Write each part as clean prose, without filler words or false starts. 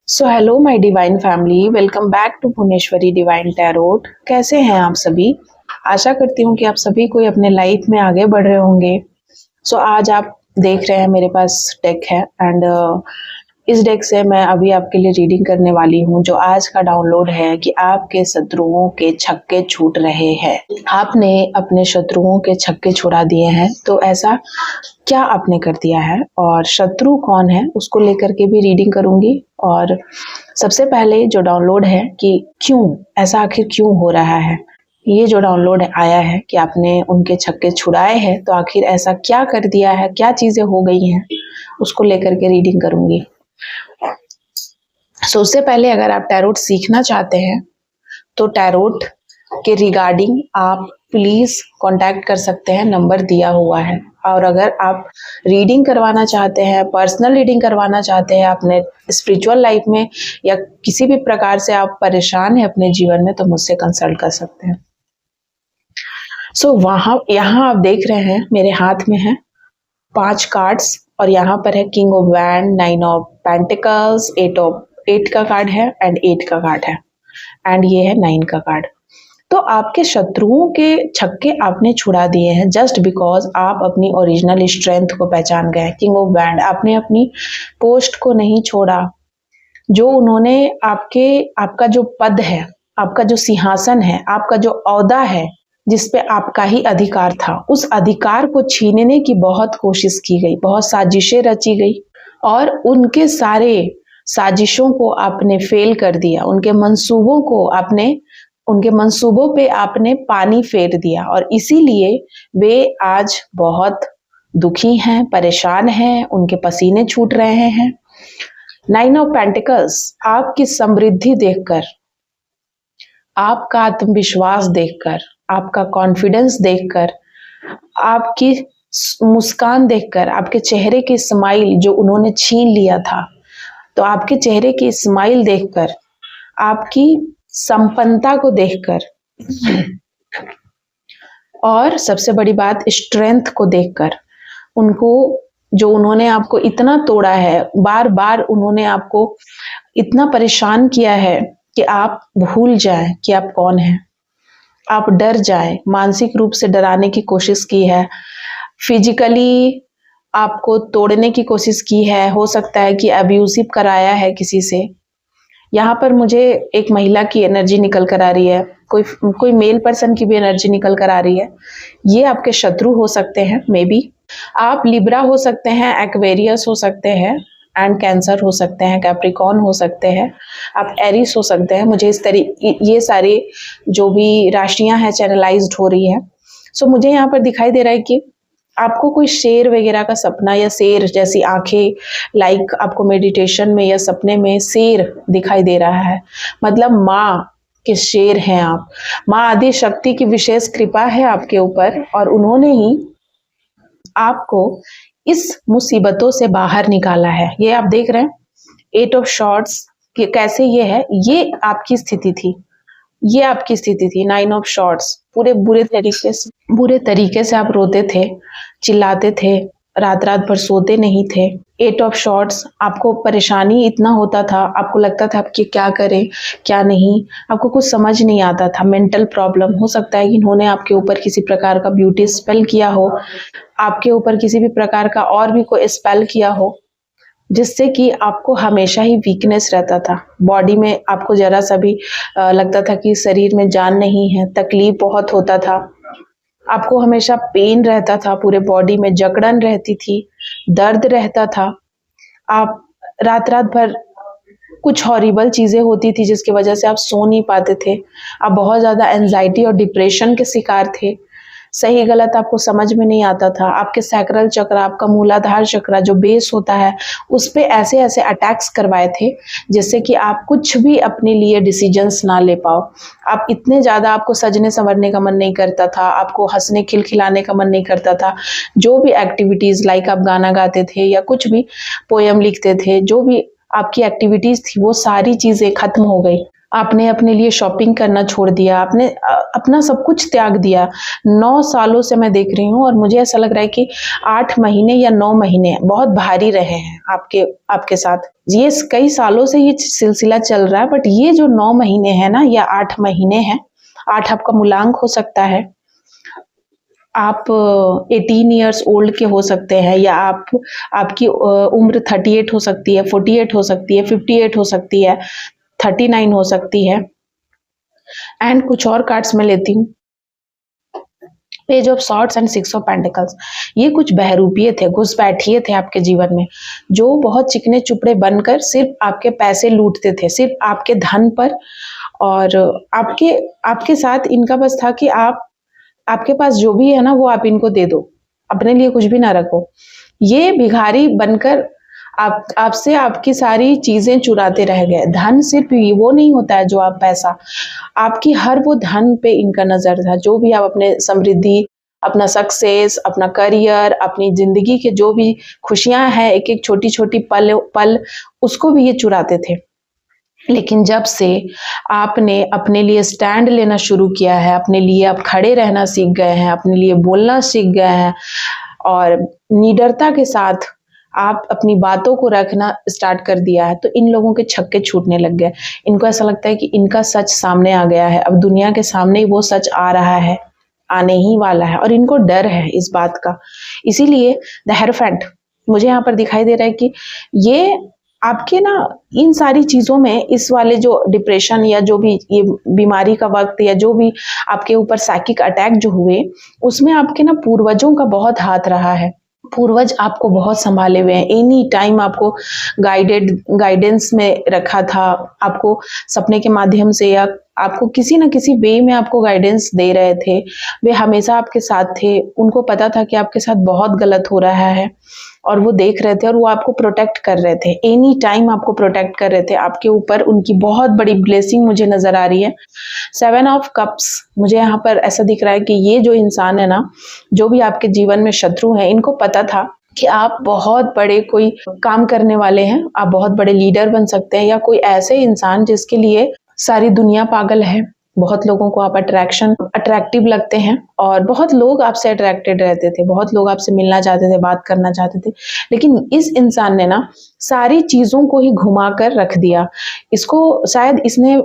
So hello my divine family, welcome back to Bhubaneswari divine tarot. कैसे हैं आप सभी? आशा करती हूँ कि आप सभी कोई अपने लाइफ में आगे बढ़ रहे होंगे। सो आज आप देख रहे हैं मेरे पास डेक है एंड इस डेक से मैं अभी आपके लिए रीडिंग करने वाली हूँ। जो आज का डाउनलोड है कि आपके शत्रुओं के छक्के छूट रहे हैं। आपने अपने शत्रुओं के छक्के छुड़ा दिए हैं, तो ऐसा क्या आपने कर दिया है और शत्रु कौन है उसको लेकर के भी रीडिंग करूंगी। और सबसे पहले जो डाउनलोड है कि क्यों ऐसा आखिर क्यों हो रहा है, ये जो डाउनलोड आया है कि आपने उनके छक्के छुड़ाए हैं, तो आखिर ऐसा क्या कर दिया है, क्या चीजें हो गई हैं, उसको लेकर के रीडिंग करूंगी। सो उससे पहले अगर आप टैरोट सीखना चाहते हैं तो टैरोट के रिगार्डिंग आप प्लीज कांटेक्ट कर सकते हैं, नंबर दिया हुआ है। और अगर आप रीडिंग करवाना चाहते हैं, पर्सनल रीडिंग करवाना चाहते हैं अपने स्पिरिचुअल लाइफ में, या किसी भी प्रकार से आप परेशान हैं अपने जीवन में, तो मुझसे कंसल्ट कर सकते हैं। सो यहाँ आप देख रहे हैं मेरे हाथ में है 5 कार्ड्स और यहाँ पर है king of wand, 9 of pentacles, 8 का कार्ड है एंड 8 का कार्ड है एंड ये है 9 का कार्ड। तो आपके शत्रुओं के छक्के आपने छुड़ा दिए हैं जस्ट बिकॉज आप अपनी ओरिजिनल स्ट्रेंथ को पहचान गए। किंग ऑफ वैंड, आपने अपनी पोस्ट को नहीं छोड़ा। जो उन्होंने आपका जो पद है, आपका जो सिंहासन है, आपका जो औहदा है जिसपे आपका ही अधिकार था, उस अधिकार को छीनने की बहुत कोशिश की गई, बहुत साजिशें रची गई और उनके सारे साजिशों को आपने फेल कर दिया। उनके मंसूबों पे आपने पानी फेर दिया और इसीलिए वे आज बहुत दुखी हैं, परेशान हैं, उनके पसीने छूट रहे हैं। 9 ऑफ पेंटिकल्स, आपकी समृद्धि देखकर, आपका आत्मविश्वास देखकर, आपका कॉन्फिडेंस देखकर, आपकी मुस्कान देखकर, आपके चेहरे की स्माइल जो उन्होंने छीन लिया था, तो आपके चेहरे की स्माइल देखकर, आपकी संपन्नता को देखकर और सबसे बड़ी बात स्ट्रेंथ को देखकर, जो उन्होंने आपको इतना तोड़ा है, बार बार उन्होंने आपको इतना परेशान किया है कि आप भूल जाएं कि आप कौन हैं, आप डर जाएं, मानसिक रूप से डराने की कोशिश की है, फिजिकली आपको तोड़ने की कोशिश की है, हो सकता है कि अब्यूसिव कराया है किसी से। यहाँ पर मुझे एक महिला की एनर्जी निकल कर आ रही है, कोई मेल पर्सन की भी एनर्जी निकल कर आ रही है। ये आपके शत्रु हो सकते हैं, मे बी आप लिब्रा हो सकते हैं, एक्वेरियस हो सकते हैं एंड कैंसर हो सकते हैं, कैप्रिकॉर्न हो सकते हैं, आप एरिस हो सकते हैं। मुझे ये सारे जो भी राशियां हैं चैनलाइज्ड हो रही है। सो मुझे यहाँ पर दिखाई दे रहा है कि आपको कोई शेर वगैरह का सपना या शेर जैसी आंखें, लाइक आपको मेडिटेशन में या सपने में शेर दिखाई दे रहा है, मतलब माँ के शेर हैं आप। माँ आदि शक्ति की विशेष कृपा है आपके ऊपर और उन्होंने ही आपको इस मुसीबतों से बाहर निकाला है। ये आप देख रहे हैं 8 ऑफ शॉर्ट्स कैसे ये है, ये आपकी स्थिति थी, ये आपकी स्थिति थी। 9 ऑफ शॉर्ट्स, पूरे बुरे तरीके से आप रोते थे, चिल्लाते थे, रात भर सोते नहीं थे। 8 ऑफ शॉर्ट्स, आपको परेशानी इतना होता था, आपको लगता था कि क्या करें क्या नहीं, आपको कुछ समझ नहीं आता था। मेंटल प्रॉब्लम, हो सकता है कि इन्होंने आपके ऊपर किसी प्रकार का ब्यूटी स्पेल किया हो, आपके ऊपर किसी भी प्रकार का और भी कोई स्पेल किया हो, जिससे कि आपको हमेशा ही वीकनेस रहता था बॉडी में। आपको जरा सा भी लगता था कि शरीर में जान नहीं है, तकलीफ बहुत होता था, आपको हमेशा पेन रहता था, पूरे बॉडी में जकड़न रहती थी, दर्द रहता था, आप रात भर कुछ हॉरिबल चीजें होती थी जिसकी वजह से आप सो नहीं पाते थे, आप बहुत ज्यादा एंजाइटी और डिप्रेशन के शिकार थे, सही गलत आपको समझ में नहीं आता था। आपके सैक्रल चक्र, आपका मूलाधार चक्र जो बेस होता है, उस पे ऐसे ऐसे अटैक्स करवाए थे जिससे कि आप कुछ भी अपने लिए डिसीजंस ना ले पाओ। आप इतने ज़्यादा, आपको सजने संवरने का मन नहीं करता था, आपको हंसने खिलखिलाने का मन नहीं करता था। जो भी एक्टिविटीज़, लाइक आप गाना गाते थे या कुछ भी पोयम लिखते थे, जो भी आपकी एक्टिविटीज़ थी, वो सारी चीज़ें खत्म हो गई। आपने अपने लिए शॉपिंग करना छोड़ दिया, आपने अपना सब कुछ त्याग दिया। 9 सालों से मैं देख रही हूँ और मुझे ऐसा लग रहा है कि 8 महीने या 9 महीने बहुत भारी रहे हैं आपके आपके साथ। ये कई सालों से ये सिलसिला चल रहा है, बट ये जो 9 महीने हैं ना या 8 महीने हैं, 8 आपका मूलांक हो सकता है, आप 18 इयर्स ओल्ड के हो सकते हैं, या आपकी उम्र 38 हो सकती है, 48 हो सकती है, 58 हो सकती है, 39 हो सकती है। एंड कुछ और कार्ड्स मैं लेती हूँ। Page of swords and 6 of pentacles. ये कुछ बहरूपिये थे, घुसपैठिए थे आपके जीवन में, जो बहुत चिकने चुपड़े बनकर सिर्फ आपके पैसे लूटते थे, सिर्फ आपके धन पर, और आपके आपके साथ इनका बस था कि आपके पास जो भी है ना वो आप इनको दे दो, अपने लिए कुछ भी ना रखो। ये भिखारी बनकर आपसे आपकी सारी चीजें चुराते रह गए। धन सिर्फ वो नहीं होता है जो आप पैसा, आपकी हर वो धन पे इनका नजर था। जो भी आप अपने समृद्धि, अपना सक्सेस, अपना करियर, अपनी जिंदगी के जो भी खुशियां हैं, एक एक छोटी छोटी पल पल, उसको भी ये चुराते थे। लेकिन जब से आपने अपने लिए स्टैंड लेना शुरू किया है, अपने लिए आप खड़े रहना सीख गए हैं, अपने लिए बोलना सीख गए हैं, और निडरता के साथ आप अपनी बातों को रखना स्टार्ट कर दिया है, तो इन लोगों के छक्के छूटने लग गए। इनको ऐसा लगता है कि इनका सच सामने आ गया है, अब दुनिया के सामने वो सच आ रहा है, आने ही वाला है, और इनको डर है इस बात का। इसीलिए द हेरोफेंट मुझे यहाँ पर दिखाई दे रहा है कि ये आपके ना इन सारी चीजों में, इस वाले जो डिप्रेशन या जो भी ये बीमारी का वक्त, या जो भी आपके ऊपर साइकिक अटैक जो हुए, उसमें आपके ना पूर्वजों का बहुत हाथ रहा है। पूर्वज आपको बहुत संभाले हुए हैं, एनी टाइम आपको गाइडेंस में रखा था, आपको सपने के माध्यम से या आपको किसी न किसी वे में आपको गाइडेंस दे रहे थे। वे हमेशा आपके साथ थे, उनको पता था कि आपके साथ बहुत गलत हो रहा है, और वो देख रहे थे और वो आपको प्रोटेक्ट कर रहे थे, एनी टाइम आपको प्रोटेक्ट कर रहे थे। आपके ऊपर उनकी बहुत बड़ी ब्लेसिंग मुझे नजर आ रही है। 7 ऑफ कप्स, मुझे यहाँ पर ऐसा दिख रहा है कि ये जो इंसान है ना, जो भी आपके जीवन में शत्रु है, इनको पता था कि आप बहुत बड़े कोई काम करने वाले हैं, आप बहुत बड़े लीडर बन सकते हैं, या कोई ऐसे इंसान जिसके लिए सारी दुनिया पागल है। बहुत लोगों को आप अट्रैक्टिव लगते हैं, और बहुत लोग आपसे अट्रैक्टेड रहते थे, बहुत लोग आपसे मिलना चाहते थे, बात करना चाहते थे। लेकिन इस इंसान ने ना सारी चीजों को ही घुमा कर रख दिया। इसको शायद इसने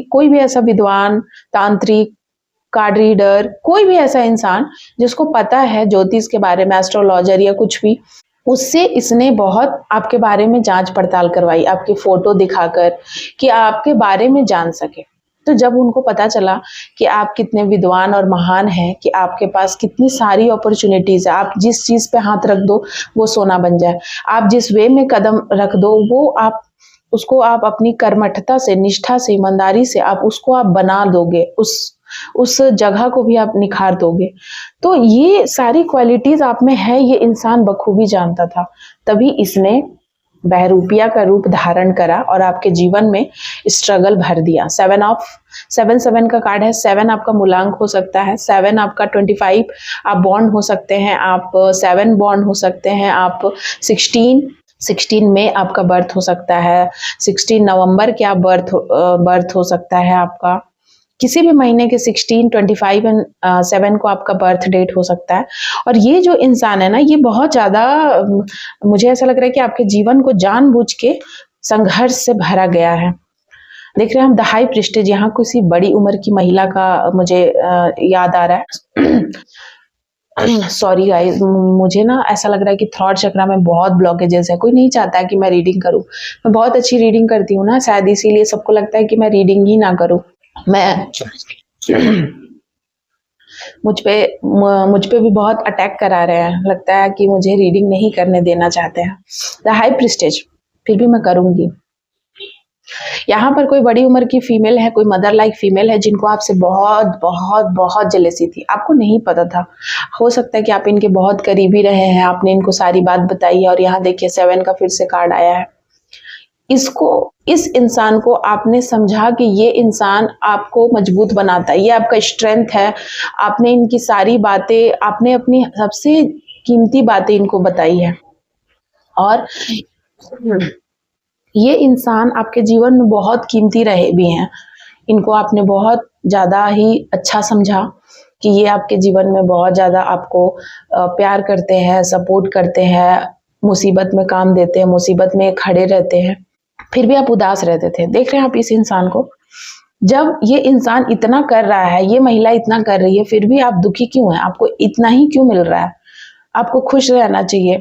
कोई भी ऐसा विद्वान, तांत्रिक, कार्ड रीडर, कोई भी ऐसा इंसान जिसको पता है ज्योतिष के बारे में, एस्ट्रोलॉजर या कुछ भी, उससे इसने बहुत आपके बारे में जांच पड़ताल करवाई, आपकी फोटो दिखाकर, कि आपके बारे में जान सके। तो जब उनको पता चला कि आप कितने विद्वान और महान हैं, कि आपके पास कितनी सारी अपॉर्चुनिटीज है, आप जिस चीज पे हाथ रख दो वो सोना बन जाए, आप जिस वे में कदम रख दो वो आप अपनी कर्मठता से, निष्ठा से, ईमानदारी से आप उसको आप बना दोगे, उस जगह को भी आप निखार दोगे। तो ये सारी क्वालिटीज आप में है, ये इंसान बखूबी जानता था, तभी इसने बहरूपिया का रूप धारण करा और आपके जीवन में स्ट्रगल भर दिया। 7 का कार्ड है। 7 आपका मूलांक हो सकता है, 7 आपका 25 आप बॉन्ड हो सकते हैं, आप 7 बॉन्ड हो सकते हैं, आप 16 में आपका बर्थ हो सकता है, 16 नवंबर के आप बर्थ हो सकता है आपका, किसी भी महीने के 16, 25 एंड 7 को आपका बर्थ डेट हो सकता है। और ये जो इंसान है ना, ये बहुत ज्यादा, मुझे ऐसा लग रहा है कि आपके जीवन को जानबूझ के संघर्ष से भरा गया है। देख रहे हैं हम द हाई प्रिस्टेज, यहाँ किसी बड़ी उम्र की महिला का मुझे याद आ रहा है। सॉरी गाइस, मुझे ना ऐसा लग रहा है कि थ्रॉट चक्रा में बहुत ब्लॉकेजेस है। कोई नहीं चाहता है कि मैं रीडिंग करूं, मैं बहुत अच्छी रीडिंग करती हूँ ना, शायद इसीलिए सबको लगता है कि मैं रीडिंग ही ना करूं। मुझ पे भी बहुत अटैक करा रहे हैं, लगता है कि मुझे रीडिंग नहीं करने देना चाहते हैं। द हाई प्रिस्टेज, फिर भी मैं करूंगी। यहाँ पर कोई बड़ी उम्र की फीमेल है, कोई मदर लाइक फीमेल है, जिनको आपसे बहुत बहुत बहुत जेलेसी थी, आपको नहीं पता था। हो सकता है कि आप इनके बहुत करीबी रहे हैं, आपने इनको सारी बात बताई है, और यहाँ देखिए 7 का फिर से कार्ड आया है। इस इंसान को आपने समझा कि ये इंसान आपको मजबूत बनाता है, ये आपका स्ट्रेंथ है। आपने इनकी सारी बातें, आपने अपनी सबसे कीमती बातें इनको बताई है, और ये इंसान आपके जीवन में बहुत कीमती रहे भी हैं। इनको आपने बहुत ज़्यादा ही अच्छा समझा कि ये आपके जीवन में बहुत ज़्यादा आपको प्यार करते हैं, सपोर्ट करते हैं, मुसीबत में काम देते हैं, मुसीबत में खड़े रहते हैं। फिर भी आप उदास रहते थे। देख रहे हैं आप इस इंसान को? जब ये इंसान इतना कर रहा है, ये महिला इतना कर रही है, फिर भी आप दुखी क्यों हैं? आपको इतना ही क्यों मिल रहा है? आपको खुश रहना चाहिए,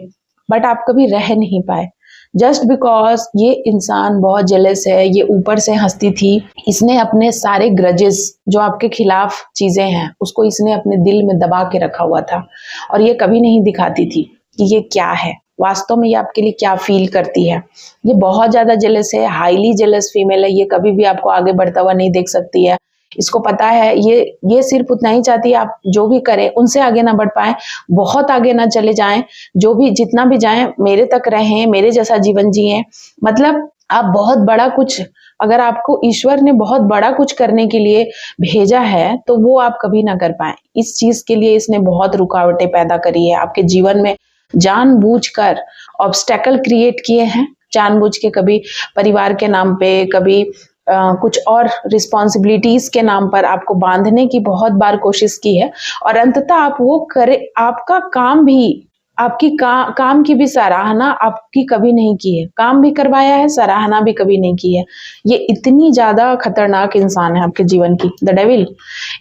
बट आप कभी रह नहीं पाए। जस्ट बिकॉज ये इंसान बहुत जेलस है, ये ऊपर से हंसती थी। इसने अपने सारे ग्रजेस जो आपके खिलाफ चीजें हैं, उसको इसने अपने दिल में दबा के रखा हुआ था और ये कभी नहीं दिखाती थी कि ये क्या है, वास्तव में ये आपके लिए क्या फील करती है। ये बहुत ज्यादा जेलस है, हाईली जेलस फीमेल है। ये कभी भी आपको आगे बढ़ता हुआ नहीं देख सकती है। इसको पता है ये सिर्फ उतना ही चाहती है आप जो भी करें उनसे आगे ना बढ़ पाए, बहुत आगे ना चले जाएं, जो भी जितना भी जाएं मेरे तक रहें, मेरे जैसा जीवन जिएं। मतलब आप बहुत बड़ा कुछ, अगर आपको ईश्वर ने बहुत बड़ा कुछ करने के लिए भेजा है तो वो आप कभी ना कर पाए। इस चीज के लिए इसने बहुत रुकावटें पैदा करी है आपके जीवन में, जानबूझकर ऑब्स्टेकल क्रिएट किए हैं, जानबूझ के, कभी परिवार के नाम पे, कभी कुछ और रिस्पॉन्सिबिलिटीज के नाम पर आपको बांधने की बहुत बार कोशिश की है और अंततः आप वो करे, आपका काम भी, आपकी काम की भी सराहना आपकी कभी नहीं की है। काम भी करवाया है, सराहना भी कभी नहीं की है। ये इतनी ज्यादा खतरनाक इंसान है आपके जीवन की, द डेविल।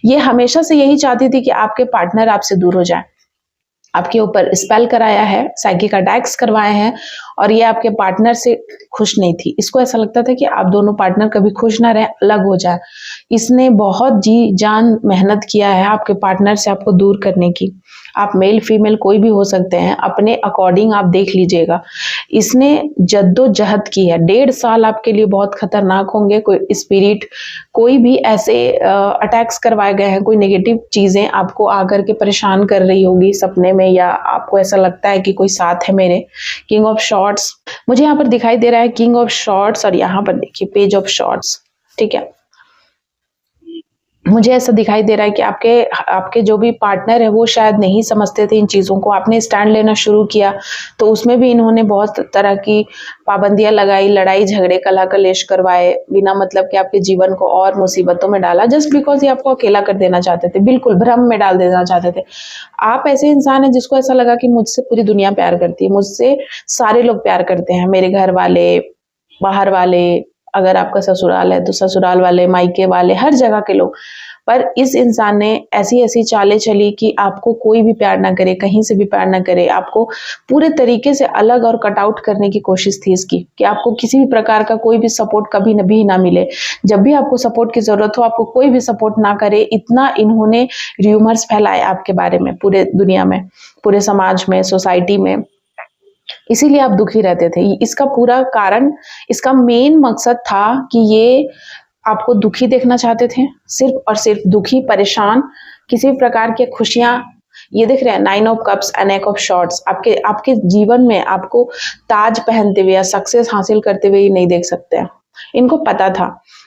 ये हमेशा से यही चाहती थी कि आपके पार्टनर आपसे दूर हो जाए। आपके ऊपर स्पेल कराया है, साइकिक अटैक्स करवाए हैं और ये आपके पार्टनर से खुश नहीं थी। इसको ऐसा लगता था कि आप दोनों पार्टनर कभी खुश ना रहे, अलग हो जाए। इसने बहुत जी जान मेहनत किया है आपके पार्टनर से आपको दूर करने की। आप मेल फीमेल कोई भी हो सकते हैं, अपने अकॉर्डिंग आप देख लीजिएगा। इसने जद्दोजहद की है। 1.5 साल आपके लिए बहुत खतरनाक होंगे। कोई स्पिरिट, कोई भी ऐसे अटैक्स करवाए गए हैं, कोई नेगेटिव चीजें आपको आकर के परेशान कर रही होगी सपने में, या आपको ऐसा लगता है कि कोई साथ है मेरे। किंग ऑफ शॉर्ट्स मुझे यहाँ पर दिखाई दे रहा है, किंग ऑफ शॉर्ट्स, और यहाँ पर देखिए पेज ऑफ शॉर्ट्स। ठीक है, मुझे ऐसा दिखाई दे रहा है कि आपके जो भी पार्टनर है वो शायद नहीं समझते थे इन चीज़ों को। आपने स्टैंड लेना शुरू किया तो उसमें भी इन्होंने बहुत तरह की पाबंदियां लगाई, लड़ाई झगड़े कलह कलेश करवाए, बिना मतलब कि आपके जीवन को और मुसीबतों में डाला, जस्ट बिकॉज ये आपको अकेला कर देना चाहते थे, बिल्कुल भ्रम में डाल देना चाहते थे। आप ऐसे इंसान हैं जिसको ऐसा लगा कि मुझसे पूरी दुनिया प्यार करती है, मुझसे सारे लोग प्यार करते हैं, मेरे घर वाले, बाहर वाले, अगर आपका ससुराल है तो ससुराल वाले, मायके वाले, हर जगह के लोग। पर इस इंसान ने ऐसी ऐसी चालें चली कि आपको कोई भी प्यार ना करे, कहीं से भी प्यार ना करे, आपको पूरे तरीके से अलग और कट आउट करने की कोशिश थी इसकी, कि आपको किसी भी प्रकार का कोई भी सपोर्ट कभी भी ना मिले। जब भी आपको सपोर्ट की जरूरत हो आपको कोई भी सपोर्ट ना करे, इतना इन्होंने र्यूमर्स फैलाए आपके बारे में पूरे दुनिया में, पूरे समाज में, सोसाइटी में। इसीलिए आप दुखी रहते थे। इसका पूरा कारण, इसका मेन मकसद था कि ये आपको दुखी देखना चाहते थे, सिर्फ और सिर्फ दुखी, परेशान, किसी प्रकार के खुशियां। ये देख रहे हैं 9 of cups and 1 of shorts. आपके जीवन में आपको ताज पहनते हुए या सक्सेस हासिल करते हुए नहीं देख सकते हैं। इनको पता था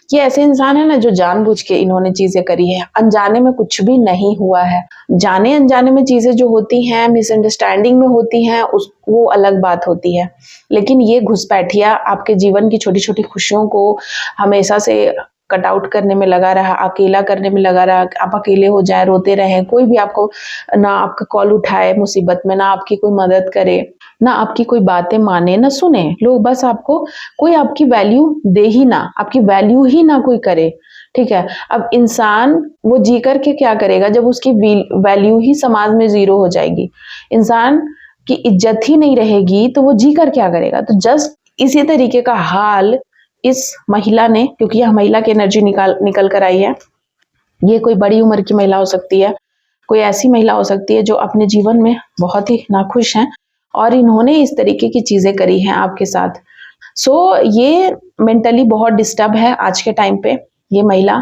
कि ऐसे इंसान है ना जो जानबूझ के इन्होंने चीजें करी है। अनजाने में कुछ भी नहीं हुआ है। जाने अनजाने में चीजें जो होती हैं, मिसअंडरस्टैंडिंग में होती हैं, वो अलग बात होती है। लेकिन ये घुसपैठिया आपके जीवन की छोटी छोटी खुशियों को हमेशा से कट आउट करने में लगा रहा, अकेला करने में लगा रहा। आप अकेले हो जाए, रोते रहे, कोई भी आपको ना आपका कॉल उठाए मुसीबत में, ना आपकी कोई मदद करे, ना आपकी कोई बातें माने, ना सुने लोग, बस आपको कोई आपकी वैल्यू दे ही ना, आपकी वैल्यू ही ना कोई करे। ठीक है, अब इंसान वो जी करके क्या करेगा जब उसकी वैल्यू ही समाज में जीरो हो जाएगी, इंसान की इज्जत ही नहीं रहेगी, तो वो जी कर क्या करेगा। तो जस्ट इसी तरीके का हाल इस महिला ने, क्योंकि यह महिला की एनर्जी निकल कर आई है। ये कोई बड़ी उम्र की महिला हो सकती है, कोई ऐसी महिला हो सकती है जो अपने जीवन में बहुत ही नाखुश हैं और इन्होंने इस तरीके की चीजें करी हैं आपके साथ। ये मेंटली बहुत डिस्टर्ब है आज के टाइम पे ये महिला।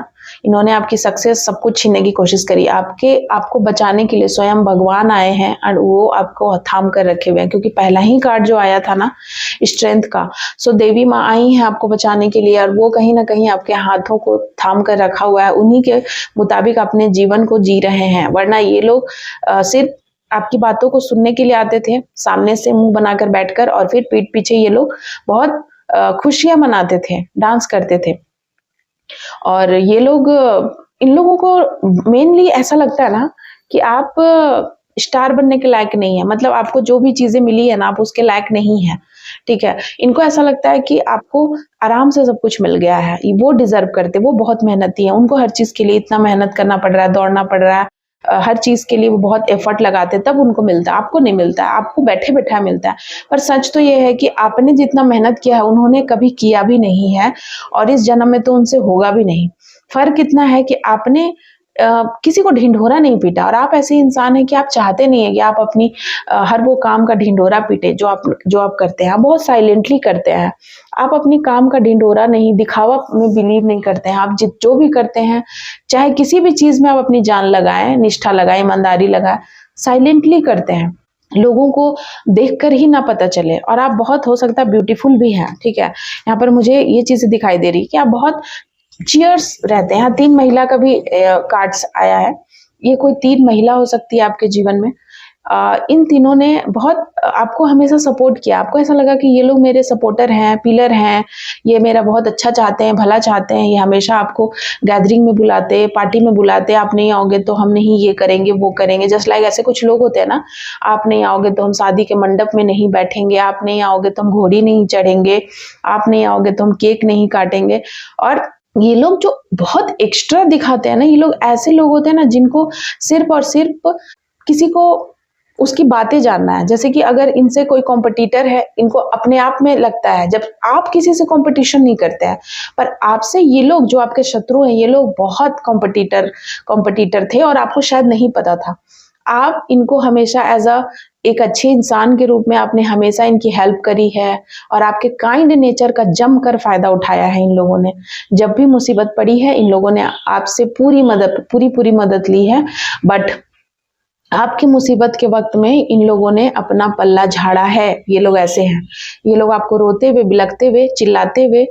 इन्होंने आपकी सक्सेस सब कुछ छीनने की कोशिश करी। आपको बचाने के लिए स्वयं भगवान आए हैं और वो आपको थाम कर रखे हुए हैं, क्योंकि पहला ही कार्ड जो आया था ना स्ट्रेंथ का, देवी माँ आई हैं आपको बचाने के लिए और वो कहीं ना कहीं आपके हाथों को थाम कर रखा हुआ है, उन्हीं के मुताबिक अपने जीवन को जी रहे हैं। वरना ये लोग सिर्फ आपकी बातों को सुनने के लिए आते थे, सामने से मुंह बनाकर बैठकर, और फिर पीठ पीछे ये लोग बहुत खुशियाँ मनाते थे, डांस करते थे। और ये लोग इन लोगों को मेनली ऐसा लगता है ना कि आप स्टार बनने के लायक नहीं है, मतलब आपको जो भी चीज़ें मिली है ना, आप उसके लायक नहीं हैं, ठीक है? इनको ऐसा लगता है कि आपको आराम से सब कुछ मिल गया है, वो डिज़र्व करते, वो बहुत मेहनती हैं, उनको हर चीज़ के लिए इतना मेहनत करना पड़ रहा है, दौड़ना पड़ रहा है, हर चीज़ के लिए वो बहुत एफर्ट लगाते हैं, तब उनको मिलता है, आपको नहीं मिलता है, आपको बैठे-बैठाए मिलता है। पर सच तो ये है कि आपने जितना मेहनत किया है, उन्होंने कभी किया भी नहीं है और इस जन्म में तो उनसे होगा भी नहीं। फ़र्क इतना है कि आपने किसी को ढिंढोरा नहीं पीटा और आप ऐसे इंसान हैं कि आप चाहते नहीं हैं कि आप अपनी हर वो काम का ढिंढोरा पीटे जो आप करते हैं, आप बहुत साइलेंटली करते हैं। आप अपनी काम का ढिंढोरा नहीं, दिखावा में बिलीव नहीं करते हैं। आप जो भी करते हैं, चाहे किसी भी चीज़ में आप अपनी जान लगाएँ, निष्ठा लगाएँ, ईमानदारी लगाएँ, साइलेंटली करते हैं। लोगों को देखकर ही ना पता चले और आप बहुत हो सकता है ब्यूटीफुल भी हैं, ठीक है? यहाँ पर मुझे ये चीज़ें दिखाई दे रही है कि आप बहुत चियर्स रहते हैं। 3 महिला का भी कार्ड्स आया है। ये कोई 3 महिला हो सकती है आपके जीवन में। इन तीनों ने बहुत आपको हमेशा सपोर्ट किया। आपको ऐसा लगा कि ये लोग मेरे सपोर्टर हैं, पिलर हैं, ये मेरा बहुत अच्छा चाहते हैं, भला चाहते हैं। ये हमेशा आपको गैदरिंग में बुलाते, पार्टी में बुलाते, आप नहीं आओगे तो हम नहीं ये करेंगे, वो करेंगे। जस्ट लाइक ऐसे कुछ लोग होते हैं ना, आप नहीं आओगे तो हम शादी के मंडप में नहीं बैठेंगे, आप नहीं आओगे तो हम घोड़ी नहीं चढ़ेंगे, आप नहीं आओगे तो हम केक नहीं काटेंगे। और ये लोग जो बहुत एक्स्ट्रा दिखाते हैं ना, ये लोग ऐसे लोग होते हैं ना जिनको सिर्फ और सिर्फ किसी को उसकी बातें जानना है। जैसे कि अगर इनसे कोई कॉम्पिटिटर है, इनको अपने आप में लगता है, जब आप किसी से कॉम्पिटिशन नहीं करते हैं, पर आपसे ये लोग जो आपके शत्रु हैं, ये लोग बहुत कॉम्पिटिटर थे और आपको शायद नहीं पता था। आप इनको हमेशा एक अच्छे इंसान के रूप में आपने हमेशा इनकी हेल्प करी है और आपके काइंड नेचर का जमकर फ़ायदा उठाया है इन लोगों ने। जब भी मुसीबत पड़ी है, इन लोगों ने आपसे पूरी मदद ली है, बट आपकी मुसीबत के वक़्त में इन लोगों ने अपना पल्ला झाड़ा है। ये लोग ऐसे हैं। ये लोग आपको रोते हुए, बिलखते हुए, चिल्लाते हुए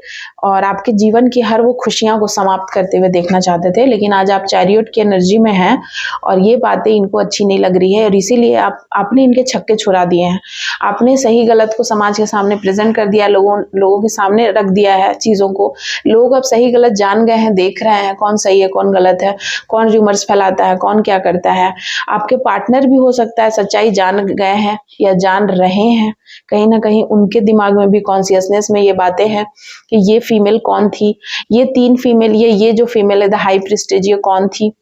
और आपके जीवन की हर वो खुशियाँ को समाप्त करते हुए देखना चाहते थे। लेकिन आज आप चैरियट की एनर्जी में हैं और ये बातें इनको अच्छी नहीं लग रही है और इसीलिए आपने इनके छक्के छुड़ा दिए हैं। आपने सही गलत को समाज के सामने प्रेज़ेंट कर दिया, लोगों के सामने रख दिया है चीज़ों को। लोग अब सही गलत जान गए हैं, देख रहे हैं कौन सही है, कौन गलत है, कौन र्यूमर्स फैलाता है, कौन क्या करता है। आपके पार्टनर भी हो सकता है सच्चाई जान गए हैं या जान रहे हैं। कहीं ना कहीं उनके दिमाग में भी कॉन्शियसनेस में ये बातें हैं कि ये फीमेल कौन थी, ये 3 फीमेल, ये जो फीमेल है द हाई प्रिस्टेज, ये कौन थी।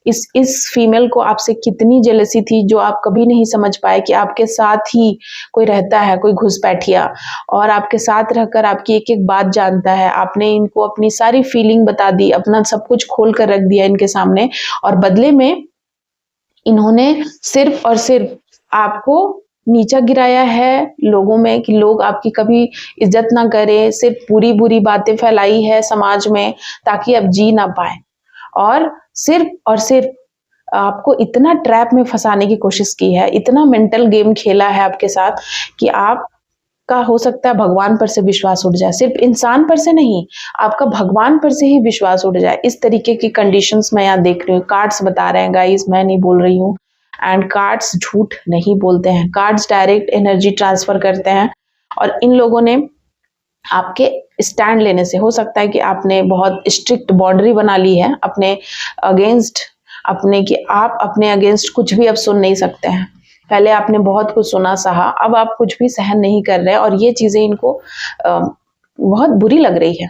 इस फीमेल को आपसे कितनी जेलसी थी जो आप कभी नहीं समझ पाए कि आपके साथ ही कोई रहता है, कोई घुसपैठिया, और आपके साथ रहकर आपकी एक एक बात जानता है। आपने इनको अपनी सारी फीलिंग बता दी, अपना सब कुछ खोल कर रख दिया इनके सामने और बदले में इन्होंने सिर्फ और सिर्फ आपको नीचा गिराया है लोगों में कि लोग आपकी कभी इज्जत ना करें। सिर्फ बुरी बातें फैलाई है समाज में ताकि आप जी ना पाए और सिर्फ आपको इतना ट्रैप में फंसाने की कोशिश की है, इतना मेंटल गेम खेला है आपके साथ कि आपका हो सकता है भगवान पर से विश्वास उठ जाए। सिर्फ इंसान पर से नहीं, आपका भगवान पर से ही विश्वास उठ जाए। इस तरीके की कंडीशंस मैं यहाँ देख रही हूँ। कार्ड्स बता रहे हैं गाइस, मैं नहीं बोल रही हूँ। एंड कार्ड्स झूठ नहीं बोलते हैं, कार्ड्स डायरेक्ट एनर्जी ट्रांसफर करते हैं और इन लोगों ने आपके स्टैंड लेने से, हो सकता है कि आपने बहुत स्ट्रिक्ट बाउंड्री बना ली है अपने अगेंस्ट, अपने कि आप अपने अगेंस्ट कुछ भी अब सुन नहीं सकते हैं। पहले आपने बहुत कुछ सुना सहा, अब आप कुछ भी सहन नहीं कर रहे और ये चीज़ें इनको बहुत बुरी लग रही है।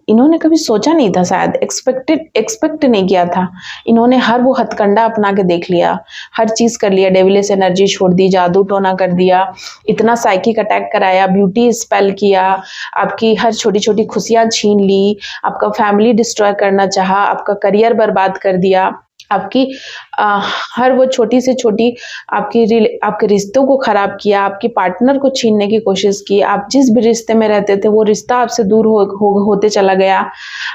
इन्होंने कभी सोचा नहीं था, शायद एक्सपेक्ट नहीं किया था। इन्होंने हर वो हथकंडा अपना के देख लिया, हर चीज़ कर लिया, डेविलिश एनर्जी छोड़ दी, जादू टोना कर दिया, इतना साइकिक अटैक कराया, ब्यूटी स्पेल किया, आपकी हर छोटी-छोटी खुशियाँ छीन ली, आपका फैमिली डिस्ट्रॉय करना चाहा, आपका करियर बर्बाद कर दिया, आपकी हर वो छोटी से छोटी आपके रिश्तों को खराब किया, आपके पार्टनर को छीनने की कोशिश की। आप जिस भी रिश्ते में रहते थे वो रिश्ता आपसे दूर होते चला गया।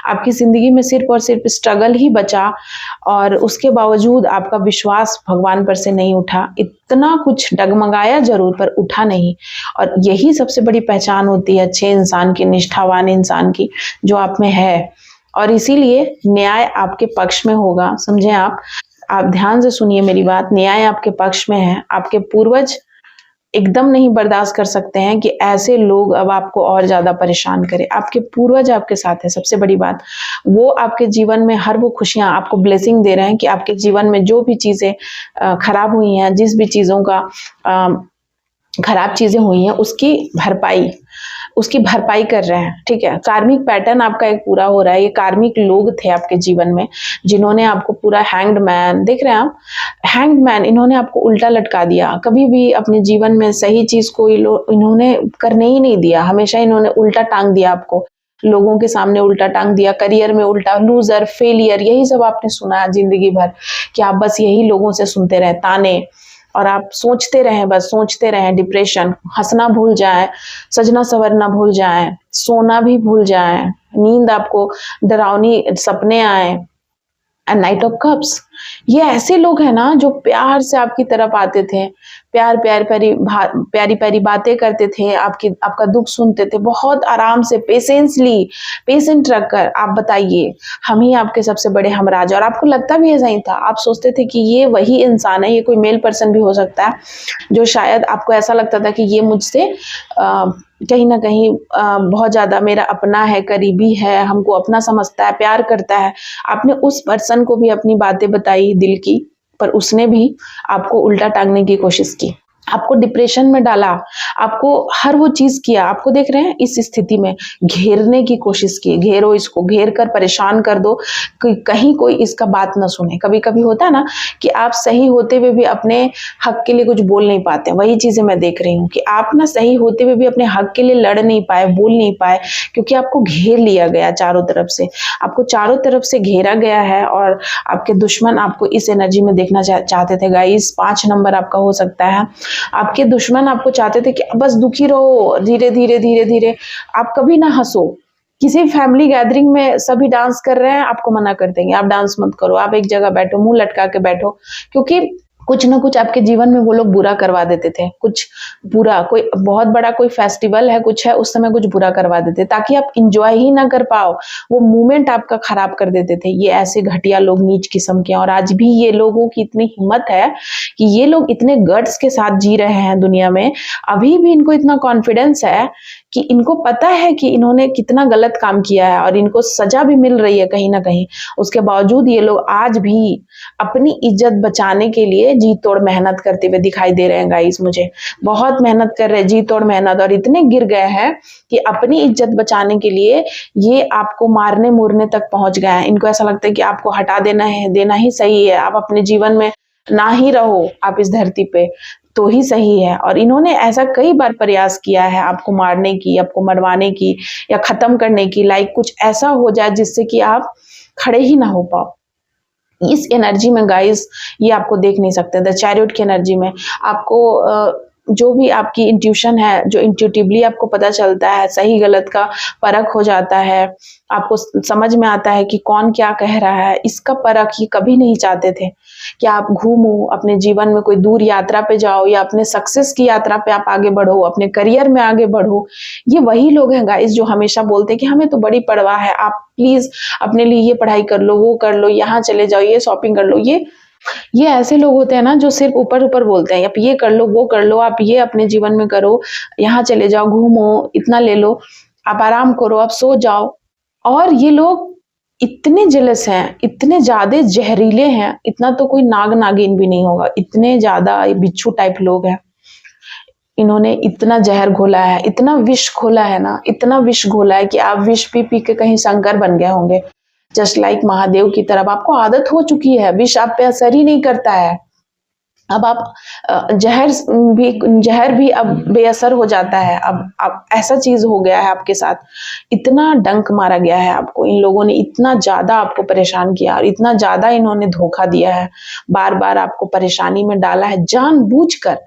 आपकी ज़िंदगी में सिर्फ और सिर्फ स्ट्रगल ही बचा और उसके बावजूद आपका विश्वास भगवान पर से नहीं उठा। इतना कुछ डगमगाया ज़रूर पर उठा नहीं और यही सबसे बड़ी पहचान होती है अच्छे इंसान की, निष्ठावान इंसान की, जो आप में है। और इसीलिए न्याय आपके पक्ष में होगा। समझे आप ध्यान से सुनिए मेरी बात। न्याय आपके पक्ष में है। आपके पूर्वज एकदम नहीं बर्दाश्त कर सकते हैं कि ऐसे लोग अब आपको और ज़्यादा परेशान करें। आपके पूर्वज आपके साथ है, सबसे बड़ी बात। वो आपके जीवन में हर वो खुशियाँ आपको ब्लेसिंग दे रहे हैं कि आपके जीवन में जो भी चीज़ें खराब हुई हैं, जिस भी चीज़ों का खराब चीज़ें हुई हैं, उसकी भरपाई कर रहे हैं, ठीक है? कार्मिक पैटर्न आपका एक पूरा हो रहा है। ये कार्मिक लोग थे आपके जीवन में, जिन्होंने आपको पूरा हैंग्ड मैन, देख रहे हैं आप? हैंग्ड मैन, इन्होंने आपको उल्टा लटका दिया। कभी भी अपने जीवन में सही चीज़ को इन्होंने करने ही नहीं दिया। हमेशा इन्होंने उल्टा टाँग दिया आपको। लोगों के सामने उल्टा टाँग दिया, करियर में उल्टा, लूज़र, फेलियर, यही सब आपने सुना है ज़िंदगी भर कि आप बस यही लोगों से सुनते रहे ताने, और आप सोचते रहें, बस सोचते रहें। डिप्रेशन, हँसना भूल जाएँ, सजना-संवरना भूल जाएँ, सोना भी भूल जाएँ, नींद आपको डरावनी सपने आएँ। एंड नाइट ऑफ कप्स, ये ऐसे लोग हैं ना जो प्यार से आपकी तरफ आते थे, प्यारी प्यारी बातें करते थे, आपका दुख सुनते थे, बहुत आराम से पेशेंट रखकर। आप बताइए, हम ही आपके सबसे बड़े हमराज, और आपको लगता भी ऐसा ही था। आप सोचते थे कि ये वही इंसान है, ये कोई मेल पर्सन भी हो सकता है, जो शायद आपको ऐसा लगता था कि ये मुझसे कहीं ना कहीं बहुत ज़्यादा मेरा अपना है, करीबी है, हमको अपना समझता है, प्यार करता है। आपने उस पर्सन को भी अपनी बातें बताई दिल की, पर उसने भी आपको उल्टा टांगने की कोशिश की, आपको डिप्रेशन में डाला, आपको हर वो चीज़ किया। आपको देख रहे हैं इस स्थिति में घेरने की कोशिश की, घेरो इसको, घेर कर परेशान कर दो कि कहीं कोई इसका बात ना सुने। कभी-कभी होता है ना कि आप सही होते हुए भी अपने हक के लिए कुछ बोल नहीं पाते। वही चीज़ें मैं देख रही हूँ कि आप ना सही होते हुए भी अपने हक के लिए लड़ नहीं पाए, बोल नहीं पाए, क्योंकि आपको घेर लिया गया चारों तरफ से। आपको चारों तरफ से घेरा गया है, और आपके दुश्मन आपको इस एनर्जी में देखना चाहते थे। गाइस, 5 नंबर आपका हो सकता है। आपके दुश्मन आपको चाहते थे कि बस दुखी रहो, धीरे धीरे धीरे धीरे। आप कभी ना हंसो। किसी फैमिली गैदरिंग में सभी डांस कर रहे हैं, आपको मना कर देंगे, आप डांस मत करो, आप एक जगह बैठो, मुंह लटका के बैठो, क्योंकि कुछ ना कुछ आपके जीवन में वो लोग बुरा करवा देते थे। कुछ बुरा, कोई बहुत बड़ा कोई फेस्टिवल है, कुछ है, उस समय कुछ बुरा करवा देते ताकि आप इंजॉय ही ना कर पाओ। वो मोमेंट आपका खराब कर देते थे। ये ऐसे घटिया लोग, नीच किस्म के। और आज भी ये लोगों की इतनी हिम्मत है कि ये लोग इतने गट्स के साथ जी रहे हैं दुनिया में। अभी भी इनको इतना कॉन्फिडेंस है कि इनको पता है कि इन्होंने कितना गलत काम किया है, और इनको सजा भी मिल रही है कहीं ना कहीं। उसके बावजूद ये लोग आज भी अपनी इज्जत बचाने के लिए जी तोड़ मेहनत करते हुए दिखाई दे रहे हैं। गाइस, मुझे बहुत मेहनत कर रहे हैं, जी तोड़ मेहनत, और इतने गिर गए हैं कि अपनी इज्जत बचाने के लिए ये आपको मारने मुरने तक पहुंच गए हैं। इनको ऐसा लगता है कि आपको हटा देना ही सही है, आप अपने जीवन में ना ही रहो, आप इस धरती पे तो ही सही है। और इन्होंने ऐसा कई बार प्रयास किया है आपको मारने की, आपको मरवाने की, या खत्म करने की। लाइक कुछ ऐसा हो जाए जिससे कि आप खड़े ही ना हो पाओ। इस एनर्जी में गाइस, ये आपको देख नहीं सकते। द चैरियट की एनर्जी में आपको जो भी आपकी इंट्यूशन है, जो इंट्यूटिवली आपको पता चलता है, सही गलत का परख हो जाता है, आपको समझ में आता है कि कौन क्या कह रहा है। इसका परख ये कभी नहीं चाहते थे कि आप घूमो, अपने जीवन में कोई दूर यात्रा पे जाओ, या अपने सक्सेस की यात्रा पे आप आगे बढ़ो, अपने करियर में आगे बढ़ो। ये वही लोग हैं गाइस जो हमेशा बोलते हैं कि हमें तो बड़ी परवाह है, आप प्लीज अपने लिए ये पढ़ाई कर लो, वो कर लो, यहाँ चले जाओ, ये शॉपिंग कर लो। ये ऐसे लोग होते हैं ना जो सिर्फ ऊपर ऊपर बोलते हैं, आप ये कर लो, वो कर लो, आप ये अपने जीवन में करो, यहाँ चले जाओ, घूमो, इतना ले लो, आप आराम करो, आप सो जाओ। और ये लोग इतने जेलस हैं, इतने ज्यादा जहरीले हैं, इतना तो कोई नाग नागिन भी नहीं होगा, इतने ज्यादा बिच्छू टाइप लोग हैं। इन्होंने इतना जहर घोला है, इतना विष घोला है ना, इतना विष घोला है कि आप विष पी पी के कहीं शंकर बन गए होंगे, जस्ट लाइक महादेव की तरफ। आपको आदत हो चुकी है, विष आप पे असर ही नहीं करता है। अब आप जहर भी अब बेअसर हो जाता है। अब ऐसा चीज हो गया है आपके साथ, इतना डंक मारा गया है आपको। इन लोगों ने इतना ज्यादा आपको परेशान किया, और इतना ज्यादा इन्होंने धोखा दिया है, बार बार आपको परेशानी में डाला है जानबूझकर।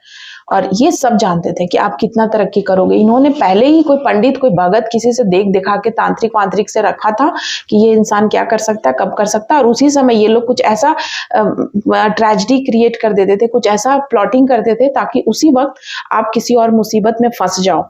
और ये सब जानते थे कि आप कितना तरक्की करोगे। इन्होंने पहले ही कोई पंडित, कोई भगत, किसी से देख दिखा के, तांत्रिक वांत्रिक से रखा था कि ये इंसान क्या कर सकता है, कब कर सकता है। और उसी समय ये लोग कुछ ऐसा ट्रेजेडी क्रिएट कर देते थे, कुछ ऐसा प्लॉटिंग करते थे ताकि उसी वक्त आप किसी और मुसीबत में फंस जाओ।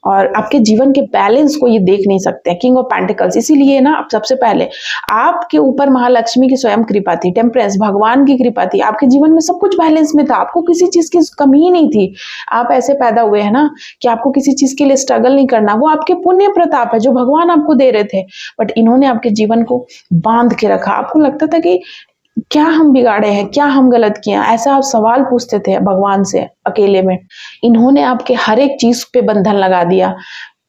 और आपके जीवन के बैलेंस को ये देख नहीं सकते हैं। किंग ऑफ पेंटिकल्स, इसीलिए ना आप सबसे पहले आपके ऊपर महालक्ष्मी की स्वयं कृपा थी, टेम्परेंस भगवान की कृपा थी, आपके जीवन में सब कुछ बैलेंस में था, आपको किसी चीज की कमी ही नहीं थी। आप ऐसे पैदा हुए हैं ना कि आपको किसी चीज के लिए स्ट्रगल नहीं करना, वो आपके पुण्य प्रताप है जो भगवान आपको दे रहे थे। बट इन्होंने आपके जीवन को बांध के रखा। आपको लगता था कि क्या हम बिगाड़े हैं, क्या हम गलत किया, ऐसा आप सवाल पूछते थे भगवान से अकेले में। इन्होंने आपके हर एक चीज पे बंधन लगा दिया।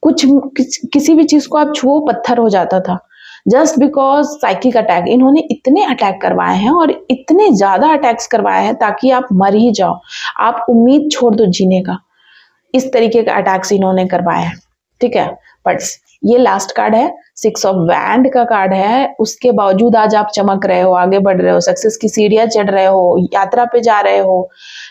किसी भी चीज को आप छुओ पत्थर हो जाता था, जस्ट बिकॉज साइकिक अटैक। इन्होंने इतने अटैक करवाए हैं और इतने ज्यादा अटैक्स करवाए हैं ताकि आप मर ही जाओ, आप उम्मीद छोड़ दो जीने का। इस तरीके का अटैक्स इन्होंने करवाए हैं, ठीक है। बट ये लास्ट कार्ड है, 6 ऑफ वैंड का कार्ड है। उसके बावजूद आज आप चमक रहे हो, आगे बढ़ रहे हो, सक्सेस की सीढ़ियां चढ़ रहे हो, यात्रा पे जा रहे हो।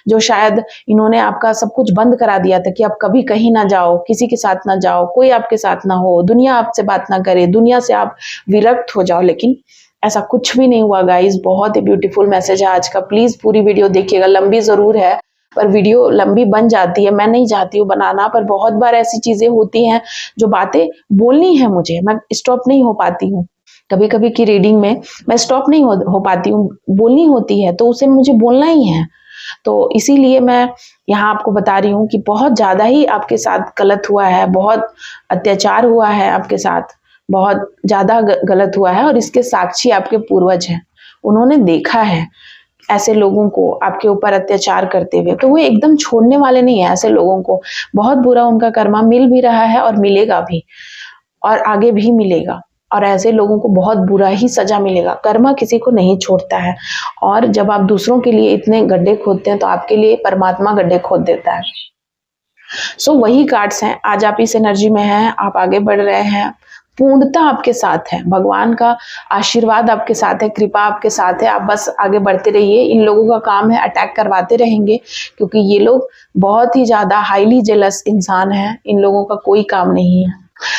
जो शायद इन्होंने आपका सब कुछ बंद करा दिया था कि आप कभी कहीं ना जाओ, किसी के साथ ना जाओ, कोई आपके साथ ना हो, दुनिया आपसे बात ना करे, दुनिया से आप विरक्त हो जाओ, लेकिन ऐसा कुछ भी नहीं हुआ गाइस। बहुत ही ब्यूटीफुल मैसेज है आज का। प्लीज पूरी वीडियो देखिएगा, लंबी जरूर है पर वीडियो लंबी बन जाती है, मैं नहीं चाहती हूँ बनाना, पर बहुत बार ऐसी चीजें होती हैं जो बातें बोलनी है मुझे, मैं स्टॉप नहीं हो पाती हूँ। कभी कभी की रीडिंग में मैं स्टॉप नहीं हो पाती हूँ, बोलनी होती है तो उसे मुझे बोलना ही है। तो इसीलिए मैं यहाँ आपको बता रही हूँ कि बहुत ज्यादा ही आपके साथ गलत हुआ है, बहुत अत्याचार हुआ है आपके साथ, बहुत ज्यादा गलत हुआ है। और इसके साक्षी आपके पूर्वज हैं, उन्होंने देखा है ऐसे लोगों को आपके ऊपर अत्याचार करते हुए, तो वो एकदम छोड़ने वाले नहीं है। ऐसे लोगों को बहुत बुरा उनका कर्मा मिल भी रहा है और मिलेगा भी, और आगे भी मिलेगा। और ऐसे लोगों को बहुत बुरा ही सजा मिलेगा। कर्मा किसी को नहीं छोड़ता है, और जब आप दूसरों के लिए इतने गड्ढे खोदते हैं तो आपके लिए परमात्मा गड्ढे खोद देता है। सो वही कार्ड्स हैं, आज आप इस एनर्जी में हैं, आप आगे बढ़ रहे हैं, पूर्णता आपके साथ है, भगवान का आशीर्वाद आपके साथ है, कृपा आपके साथ है। आप बस आगे बढ़ते रहिए। इन लोगों का काम है अटैक करवाते रहेंगे, क्योंकि ये लोग बहुत ही ज्यादा हाईली जेलस इंसान हैं, इन लोगों का कोई काम नहीं है।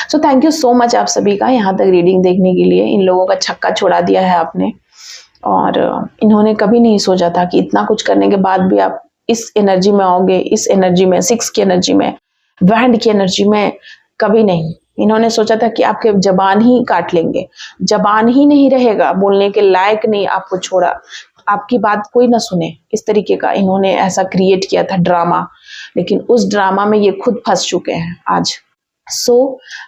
So thank you so much आप सभी का यहाँ तक रीडिंग देखने के लिए। इन लोगों का छक्का छोड़ा दिया है आपने, और इन्होंने कभी नहीं सोचा था कि इतना कुछ करने के बाद भी आप इस एनर्जी में आओगे, इस एनर्जी में, 6 की एनर्जी में, वैंड की एनर्जी में। कभी नहीं। इन्होंने सोचा था कि आपके जबान ही काट लेंगे, जबान ही नहीं रहेगा, बोलने के लायक नहीं, आपको छोड़ा, आपकी बात कोई ना सुने, इस तरीके का इन्होंने ऐसा क्रिएट किया था ड्रामा। लेकिन उस ड्रामा में ये खुद फंस चुके हैं आज। सो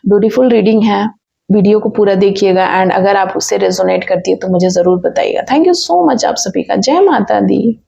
ब्यूटीफुल रीडिंग है, वीडियो को पूरा देखिएगा, एंड अगर आप उससे रेजोनेट करती है तो मुझे जरूर बताइएगा। थैंक यू सो मच आप सभी का। जय माता दी।